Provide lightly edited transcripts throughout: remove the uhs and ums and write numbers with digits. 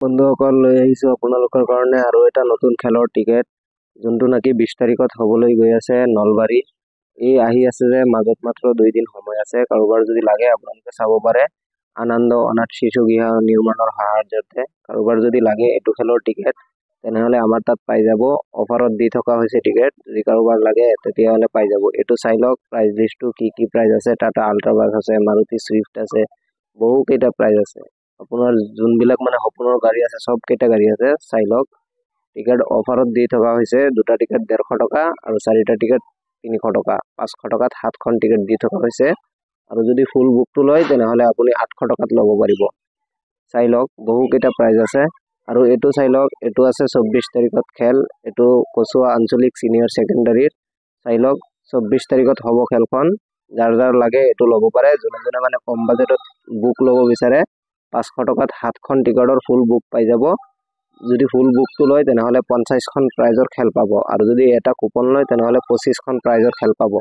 বন্ধুসকল লৈ আহিছো আপোনালোকৰ কাৰণে আৰু এটা নতুন খেলৰ টিকেট যোনটো নাকি 20 তাৰিখত হ'বলৈ গৈ আছে নলবাৰী এই আহি আছে যে মাজত মাত্ৰ 2 দিন সময় আছে কাৰোবাৰ যদি লাগে আপোনালোকে চাব পাৰে আনন্দ অনাথ শিশু গৃহ নিৰ্মাণৰ সাহায্যতে কাৰোবাৰ যদি লাগে এটো খেলৰ টিকেট তেনেহলে আমাৰ তাত পাই যাব অফাৰত দি থকা হৈছে টিকেট যদি কাৰোবাৰ লাগে তেতিয়াহলে পাই যাব এটো চাই লওক প্ৰাইস লিষ্টটো কি প্ৰাইস আছে টাটা আল্ট্ৰাবাস আছে মাৰুতি সুইফট আছে বহু কেইটা প্ৰাইস আছে আপোনাৰ যোনবিলাক মানে সপোনৰ গাড়ী আছে সব কেইটা গাড়ী আছে চাই লওক টিকেট অফাৰত দি থকা হৈছে দুটা টিকেট 150 টকা আৰু চাৰিটা টিকেট 300 টকা 500 টকাত 7খন টিকেট দি থকা হৈছে আৰু যদি ফুল বুকটো লয় তেনেহলে আপুনি 800 টকাত ল'ব পাৰিব চাই লওক বহু কেইটা প্ৰাইস আছে আৰু এটো চাই লওক এটো আছে 24 তাৰিখত খেল এটো কচুৱা আঞ্চলিক সিনিয়ৰ সেকেন্ডাৰীৰ চাই লওক 24 তাৰিখত হ'ব খেলখন যাৰ লাগে এটো ল'ব পাৰে যোনে মানে কম বাজেটত বুক ল'ব বিচাৰে 500 টকাত 7খন টিকেটৰ ফুল বুক পাই যাব যদি ফুল বুকটো লয় তেনেহলে 50খন প্ৰাইজৰ খেল পাব আৰু যদি এটা কুপন লয় তেনেহলে 25খন প্ৰাইজৰ খেল পাব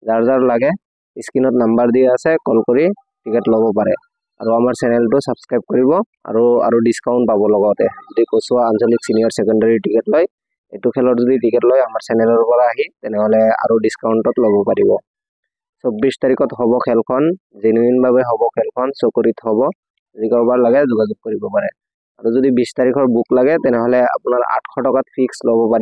যাৰ লাগে স্ক্ৰিনত নাম্বাৰ দিয়া আছে কল কৰি টিকেট ল'ব পাৰে আৰু আমাৰ চেনেলটো সাবস্ক্ৰাইব কৰিব আৰু ডিসকাউন্ট পাব লগতে যদি কচুৱা আঞ্চলিক সিনিয়ৰ সেকেন্ডাৰী টিকেট লয় এটো খেলৰ যদি টিকেট লয় আমাৰ চেনেলৰ পৰা আহি তেনেহলে আৰু ডিসকাউন্টত ল'ব পাৰিব 24 তাৰিখত হ'ব খেলখন জেনুইন ভাবে হ'ব খেলখন চকৰিত হ'ব যদি কাৰোবাৰ লাগে যোগাযোগ কৰিব পাৰে আৰু যদি 20 তাৰিখৰ বুক লাগে তেনেহলে আপোনাৰ 800 টকাত ফিক্স ল'ব পাৰে